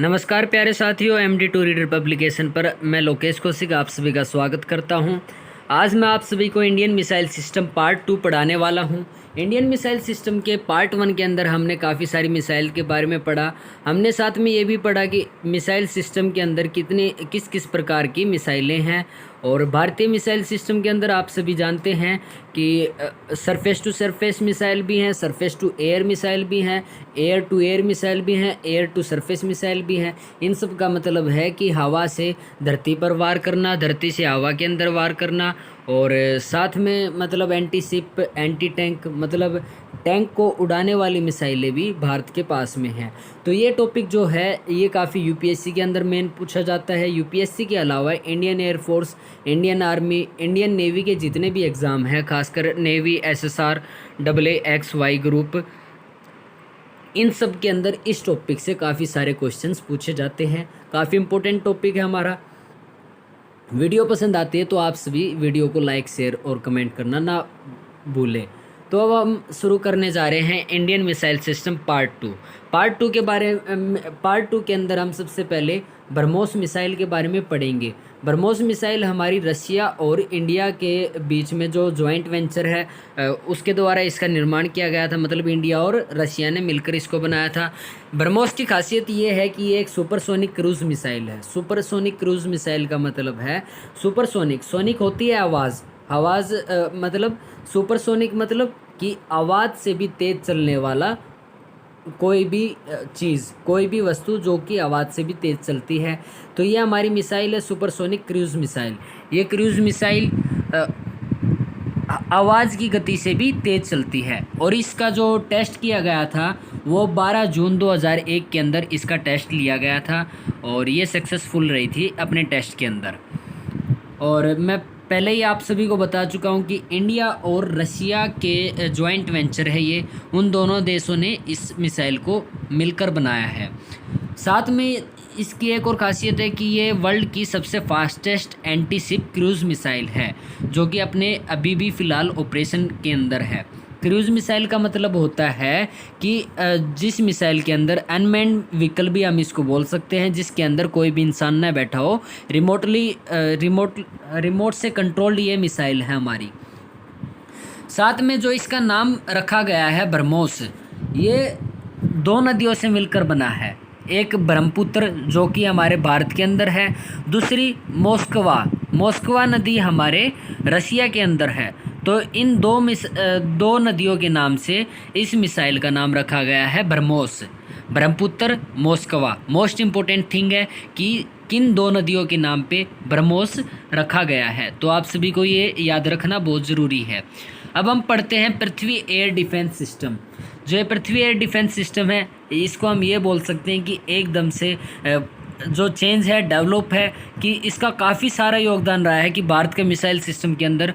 नमस्कार प्यारे साथियों, MD2 रीडर पब्लिकेशन पर मैं लोकेश कौशिक आप सभी का स्वागत करता हूं। आज मैं आप सभी को इंडियन मिसाइल सिस्टम पार्ट 2 पढ़ाने वाला हूं। इंडियन मिसाइल सिस्टम के पार्ट 1 के अंदर हमने काफ़ी सारी मिसाइल के बारे में पढ़ा। हमने साथ में ये भी पढ़ा कि मिसाइल सिस्टम के अंदर किस किस प्रकार की मिसाइलें हैं। और भारतीय मिसाइल सिस्टम के अंदर आप सभी जानते हैं कि सरफेस टू सरफेस मिसाइल भी हैं, सरफेस टू एयर मिसाइल भी हैं, एयर टू एयर मिसाइल भी हैं, एयर टू सरफेस मिसाइल भी हैं। इन सब का मतलब है कि हवा से धरती पर वार करना, धरती से हवा के अंदर वार करना, और साथ में मतलब एंटी शिप, एंटी टैंक, मतलब टैंक को उड़ाने वाली मिसाइलें भी भारत के पास में हैं। तो ये टॉपिक जो है ये काफ़ी यूपीएससी के अंदर मेन पूछा जाता है। यूपीएससी के अलावा Indian air force, Indian army, Indian navy के जितने भी एग्ज़ाम हैं, खासकर नेवी, SSR, XXY ग्रुप, इन सब के अंदर इस टॉपिक से काफ़ी सारे क्वेश्चंस पूछे जाते हैं। काफ़ी इंपॉर्टेंट टॉपिक है हमारा। वीडियो पसंद आती है तो आप सभी वीडियो को लाइक, शेयर और कमेंट करना ना भूलें। तो अब हम शुरू करने जा रहे हैं Indian missile system part 2। Part 2 के अंदर हम सबसे पहले ब्रह्मोस मिसाइल के बारे में पढ़ेंगे। ब्रह्मोस मिसाइल हमारी रशिया और इंडिया के बीच में जो जॉइंट वेंचर है उसके द्वारा इसका निर्माण किया गया था। मतलब इंडिया और रशिया ने मिलकर इसको बनाया था। ब्रह्मोस की खासियत ये है कि ये एक सुपरसोनिक क्रूज मिसाइल है। सुपरसोनिक क्रूज मिसाइल का मतलब है सुपरसोनिक, सोनिक होती है आवाज़, मतलब सुपरसोनिक मतलब कि आवाज़ से भी तेज़ चलने वाला कोई भी चीज़, कोई भी वस्तु जो कि आवाज़ से भी तेज़ चलती है। तो ये हमारी मिसाइल है सुपरसोनिक क्रूज़ मिसाइल। ये क्रूज़ मिसाइल आवाज़ की गति से भी तेज़ चलती है। और इसका जो टेस्ट किया गया था वो 12 जून 2001 के अंदर इसका टेस्ट लिया गया था और ये सक्सेसफुल रही थी अपने टेस्ट के अंदर। और मैं पहले ही आप सभी को बता चुका हूं कि इंडिया और रशिया के जॉइंट वेंचर है ये। उन दोनों देशों ने इस मिसाइल को मिलकर बनाया है। साथ में इसकी एक और खासियत है कि ये वर्ल्ड की सबसे fastest anti ship cruise missile है जो कि अपने अभी भी फ़िलहाल ऑपरेशन के अंदर है। क्रूज़ मिसाइल का मतलब होता है कि जिस मिसाइल के अंदर अनमैन्ड व्हीकल भी हम इसको बोल सकते हैं, जिसके अंदर कोई भी इंसान ना बैठा हो, रिमोट से कंट्रोल्ड ये मिसाइल है हमारी। साथ में जो इसका नाम रखा गया है ब्रह्मोस, ये 2 नदियों से मिलकर बना है। एक ब्रह्मपुत्र जो कि हमारे भारत के अंदर है, दूसरी मोस्कवा नदी हमारे रशिया के अंदर है। तो इन दो नदियों के नाम से इस मिसाइल का नाम रखा गया है BrahMos, Brahmaputra, Moskva. Most important thing है कि किन 2 नदियों के नाम पे ब्रह्मोस रखा गया है, तो आप सभी को ये याद रखना बहुत ज़रूरी है। अब हम पढ़ते हैं पृथ्वी एयर डिफेंस सिस्टम। जो ये पृथ्वी एयर डिफेंस सिस्टम है, इसको हम ये बोल सकते हैं कि एकदम से जो चेंज है, डेवलप है, कि इसका काफ़ी सारा योगदान रहा है कि भारत के मिसाइल सिस्टम के अंदर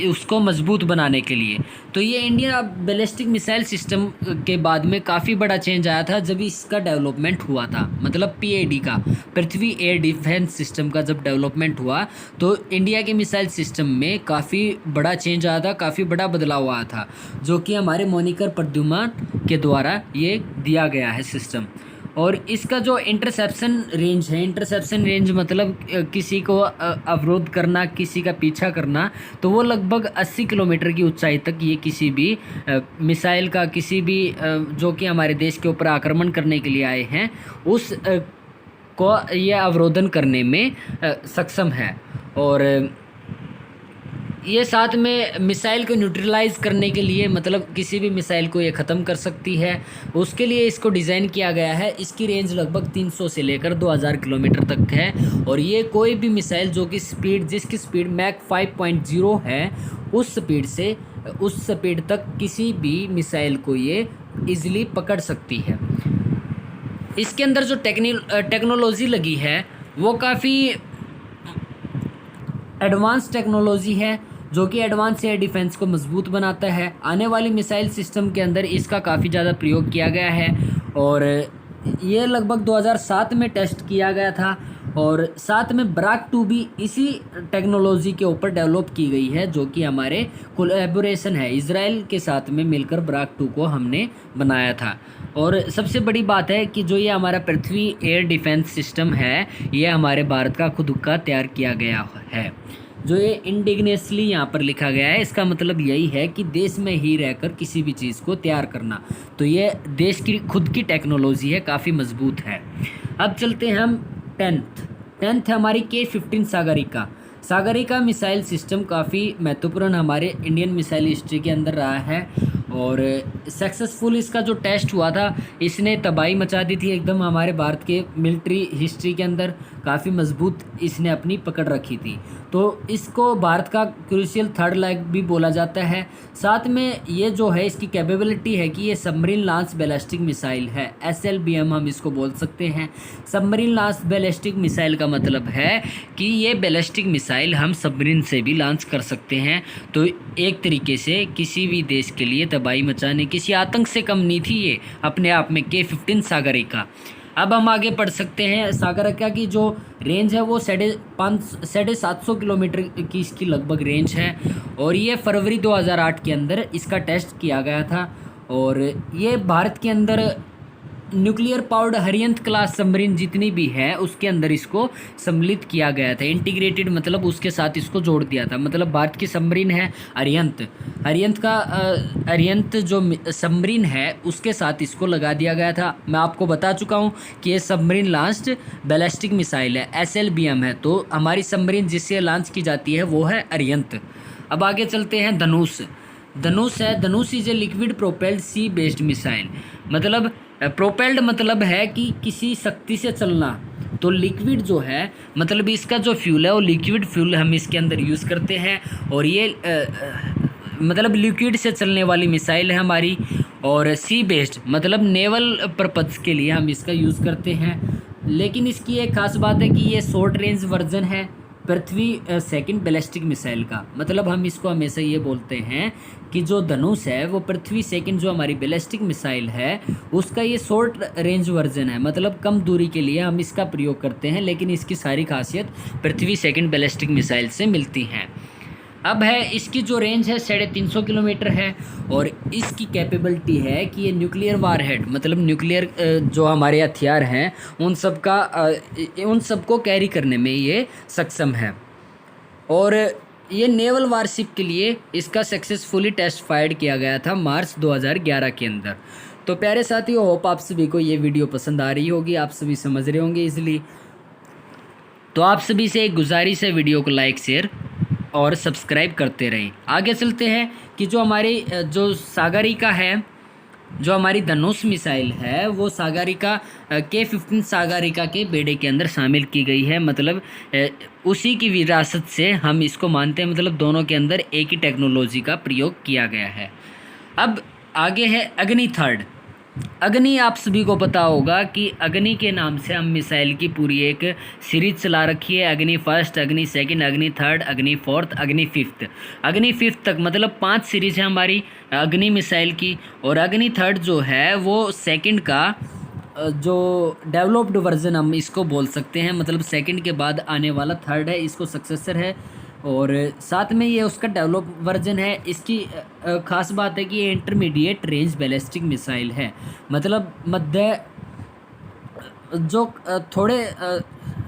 उसको मजबूत बनाने के लिए। तो ये इंडिया बैलिस्टिक मिसाइल सिस्टम के बाद में काफ़ी बड़ा चेंज आया था जब इसका डेवलपमेंट हुआ था। मतलब PAD का, पृथ्वी एयर डिफेंस सिस्टम का जब डेवलपमेंट हुआ तो इंडिया के मिसाइल सिस्टम में काफ़ी बड़ा चेंज आया था, काफ़ी बड़ा बदलाव आया था, जो कि हमारे मोनिकर प्रद्युमन के द्वारा ये दिया गया है सिस्टम। और इसका जो इंटरसेप्शन रेंज मतलब किसी को अवरोध करना, किसी का पीछा करना, तो वो लगभग 80 किलोमीटर की ऊंचाई तक ये किसी भी मिसाइल का, किसी भी जो कि हमारे देश के ऊपर आक्रमण करने के लिए आए हैं, उस को ये अवरोधन करने में सक्षम है। और ये साथ में मिसाइल को न्यूट्रलाइज करने के लिए, मतलब किसी भी मिसाइल को ये ख़त्म कर सकती है, उसके लिए इसको डिज़ाइन किया गया है। इसकी रेंज लगभग 300 से लेकर 2000 किलोमीटर तक है। और ये कोई भी मिसाइल जो कि जिसकी स्पीड मैक 5.0 है, उस स्पीड तक किसी भी मिसाइल को ये ईज़िली पकड़ सकती है। इसके अंदर जो टेक्नोलॉजी लगी है वो काफ़ी एडवांस टेक्नोलॉजी है जो कि एडवांस एयर डिफेंस को मजबूत बनाता है। आने वाली मिसाइल सिस्टम के अंदर इसका काफ़ी ज़्यादा प्रयोग किया गया है। और ये लगभग 2007 में टेस्ट किया गया था। और साथ में ब्राक 2 भी इसी टेक्नोलॉजी के ऊपर डेवलप की गई है, जो कि हमारे कोलैबोरेशन है, इजराइल के साथ में मिलकर ब्राक 2 को हमने बनाया था। और सबसे बड़ी बात है कि जो ये हमारा पृथ्वी एयर डिफेंस सिस्टम है, ये हमारे भारत का खुद का तैयार किया गया है। जो ये इंडिग्नेसली यहाँ पर लिखा गया है, इसका मतलब यही है कि देश में ही रहकर किसी भी चीज़ को तैयार करना। तो ये देश की खुद की टेक्नोलॉजी है, काफ़ी मजबूत है। अब चलते हैं हम टेंथ है हमारी K-15 Sagarika. Sagarika missile system काफ़ी महत्वपूर्ण हमारे इंडियन मिसाइल हिस्ट्री के अंदर रहा है। और सक्सेसफुल इसका जो टेस्ट हुआ था, इसने तबाही मचा दी थी एकदम हमारे भारत के मिलिट्री हिस्ट्री के अंदर। काफ़ी मजबूत इसने अपनी पकड़ रखी थी, तो इसको भारत का क्रूशियल थर्ड लेग भी बोला जाता है। साथ में ये जो है इसकी कैपेबिलिटी है कि ये सबमरीन लॉन्च बैलिस्टिक मिसाइल है, SLBM हम इसको बोल सकते हैं। सबमरीन लॉन्च बैलिस्टिक मिसाइल का मतलब है कि ये बैलिस्टिक मिसाइल हम सबमरीन से भी लॉन्च कर सकते हैं। तो एक तरीके से किसी भी देश के लिए तबाही मचाने, किसी आतंक से कम नहीं थी ये अपने आप में K-15 सागरिका। अब हम आगे पढ़ सकते हैं। सागरिका की जो रेंज है वो 750 किलोमीटर की इसकी लगभग रेंज है। और ये फरवरी 2008 के अंदर इसका टेस्ट किया गया था। और ये भारत के अंदर nuclear powered Arihant class submarine जितनी भी है उसके अंदर इसको सम्मिलित किया गया था। इंटीग्रेटेड मतलब उसके साथ इसको जोड़ दिया था। मतलब भारत की सबमरीन है अरिहंत जो सबमरीन है उसके साथ इसको लगा दिया गया था। मैं आपको बता चुका हूँ कि ये सबमरीन लॉन्च्ड बैलिस्टिक मिसाइल है, SLBM है। तो हमारी सबमरीन जिससे लॉन्च की जाती है वो है अरिहंत। अब आगे चलते हैं धनुष है। Dhanush is a liquid propelled sea based missile. मतलब प्रोपेल्ड मतलब है कि किसी शक्ति से चलना। तो लिक्विड जो है मतलब इसका जो फ्यूल है वो लिक्विड फ्यूल हम इसके अंदर यूज़ करते हैं। और ये मतलब लिक्विड से चलने वाली मिसाइल है हमारी। और सी बेस्ड मतलब नेवल पर्पज़ के लिए हम इसका यूज़ करते हैं। लेकिन इसकी एक खास बात है कि ये शॉर्ट रेंज वर्जन है पृथ्वी सेकंड बैलिस्टिक मिसाइल का। मतलब हम इसको हमेशा ये बोलते हैं कि जो धनुष है वो पृथ्वी सेकंड जो हमारी बैलिस्टिक मिसाइल है उसका ये शॉर्ट रेंज वर्जन है। मतलब कम दूरी के लिए हम इसका प्रयोग करते हैं, लेकिन इसकी सारी खासियत पृथ्वी सेकंड बैलिस्टिक मिसाइल से मिलती हैं। अब है इसकी जो रेंज है 350 किलोमीटर है। और इसकी कैपेबिलिटी है कि ये न्यूक्लियर वारहेड मतलब न्यूक्लियर जो हमारे हथियार हैं उन सब को कैरी करने में ये सक्षम है। और ये नेवल वारशिप के लिए इसका सक्सेसफुली टेस्ट फायर्ड किया गया था मार्च 2011 के अंदर। तो प्यारे साथियों, होप आप सभी को ये वीडियो पसंद आ रही होगी, आप सभी समझ रहे होंगे इजली। तो आप सभी से एक गुजारिश है, वीडियो को लाइक शेयर और सब्सक्राइब करते रहें। आगे चलते हैं कि जो हमारी जो सागरिका है, जो हमारी धनुष मिसाइल है वो सागरिका K-15 सागरिका के बेड़े के अंदर शामिल की गई है। मतलब उसी की विरासत से हम इसको मानते हैं। मतलब दोनों के अंदर एक ही टेक्नोलॉजी का प्रयोग किया गया है। अब आगे है अग्नि थर्ड। अग्नि आप सभी को पता होगा कि अग्नि के नाम से हम मिसाइल की पूरी एक सीरीज चला रखी है। अग्नि फर्स्ट, अग्नि सेकंड, अग्नि थर्ड, अग्नि फोर्थ, अग्नि फिफ्थ तक मतलब 5 सीरीज है हमारी अग्नि मिसाइल की। और अग्नि थर्ड जो है वो सेकंड का जो डेवलप्ड वर्जन हम इसको बोल सकते हैं। मतलब सेकंड के बाद आने वाला थर्ड है, इसको सक्सेसर है। और साथ में ये उसका डेवलप वर्जन है। इसकी ख़ास बात है कि ये इंटरमीडिएट रेंज बैलिस्टिक मिसाइल है। मतलब मध्य जो थोड़े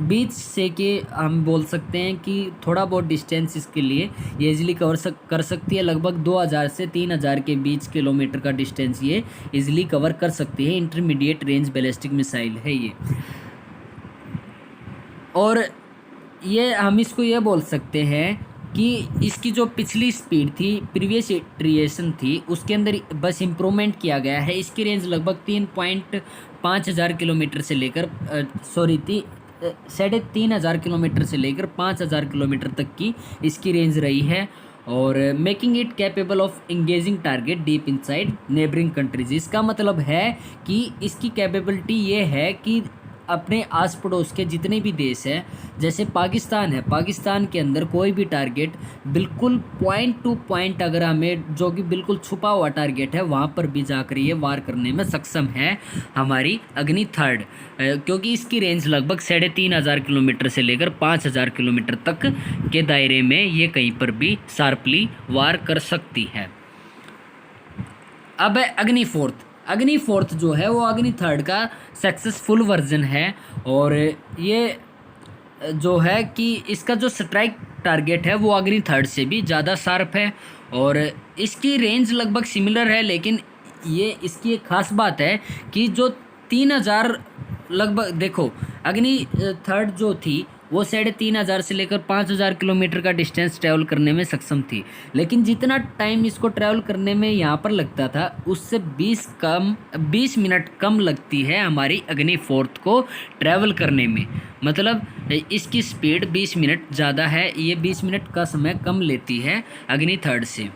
बीच से कि हम बोल सकते हैं कि थोड़ा बहुत डिस्टेंस इसके लिए ये इजीली कर सकती है। लगभग 2000 से 3000 के बीच किलोमीटर का डिस्टेंस ये इजीली कवर कर सकती है। इंटरमीडिएट रेंज बैलिस्टिक मिसाइल है ये। और ये हम इसको ये बोल सकते हैं कि इसकी जो पिछली स्पीड थी, प्रीवियस इटरेशन थी, उसके अंदर बस इम्प्रूवमेंट किया गया है। इसकी रेंज लगभग 3.5 हज़ार किलोमीटर से लेकर 3,500 किलोमीटर से लेकर 5,000 किलोमीटर तक की इसकी रेंज रही है। और making it capable of engaging target deep inside neighbouring countries. इसका मतलब है कि इसकी कैपेबिलिटी ये है कि अपने आस पड़ोस के जितने भी देश हैं, जैसे पाकिस्तान है, पाकिस्तान के अंदर कोई भी टारगेट बिल्कुल पॉइंट टू पॉइंट अगर हमें, जो कि बिल्कुल छुपा हुआ टारगेट है, वहाँ पर भी जाकर ये वार करने में सक्षम है हमारी अग्नि थर्ड, क्योंकि इसकी रेंज लगभग 3500 किलोमीटर से लेकर 5000 किलोमीटर तक के दायरे में ये कहीं पर भी शार्पली वार कर सकती है। अब है अग्नि फोर्थ। अग्नि फोर्थ जो है वो अग्नि थर्ड का सक्सेसफुल वर्जन है, और ये जो है कि इसका जो स्ट्राइक टारगेट है वो अग्नि थर्ड से भी ज़्यादा शार्प है, और इसकी रेंज लगभग सिमिलर है, लेकिन ये इसकी एक खास बात है कि जो 3000 लगभग, देखो अग्नि थर्ड जो थी वो 3500 से लेकर 5000 किलोमीटर का डिस्टेंस ट्रैवल करने में सक्षम थी, लेकिन जितना टाइम इसको ट्रैवल करने में यहाँ पर लगता था उससे 20 मिनट कम लगती है हमारी अग्नि फोर्थ को ट्रैवल करने में। मतलब इसकी स्पीड 20 मिनट ज़्यादा है, ये 20 मिनट का समय कम लेती है अग्नि थर्ड से।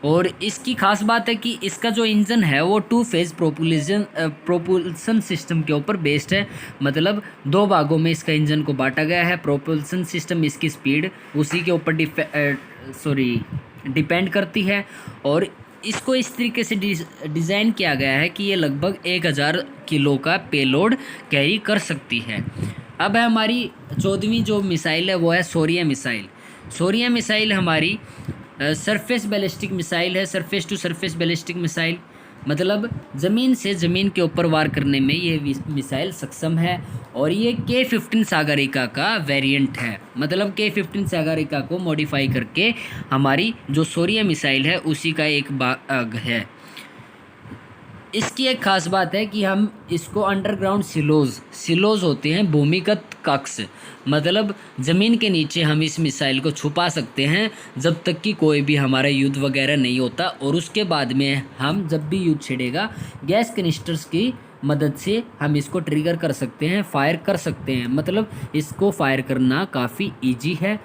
और इसकी खास बात है कि इसका जो इंजन है वो 2 फेज़ प्रोपल्सन सिस्टम के ऊपर बेस्ड है, मतलब 2 भागों में इसका इंजन को बांटा गया है। प्रोपल्सन सिस्टम इसकी स्पीड उसी के ऊपर डिपेंड करती है, और इसको इस तरीके से डिज़ाइन किया गया है कि ये लगभग 1000 किलो का पेलोड कैरी कर सकती है। अब है हमारी 14वीं जो मिसाइल है वो है शौर्य मिसाइल। शौर्य मिसाइल हमारी सरफेस बैलिस्टिक मिसाइल है, surface to surface ballistic missile, मतलब ज़मीन से ज़मीन के ऊपर वार करने में ये मिसाइल सक्षम है, और ये K-15 सागरिका का वेरिएंट है, मतलब K-15 सागरिका को मॉडिफाई करके हमारी जो शौर्य मिसाइल है उसी का एक भाग है। इसकी एक खास बात है कि हम इसको अंडरग्राउंड सिलोज होते हैं, भूमिगत कक्ष, मतलब ज़मीन के नीचे हम इस मिसाइल को छुपा सकते हैं जब तक कि कोई भी हमारा युद्ध वगैरह नहीं होता, और उसके बाद में हम जब भी युद्ध छिड़ेगा गैस कनिस्टर्स की मदद से हम इसको ट्रिगर कर सकते हैं, फायर कर सकते हैं, मतलब इसको फायर करना काफ़ी ईजी है।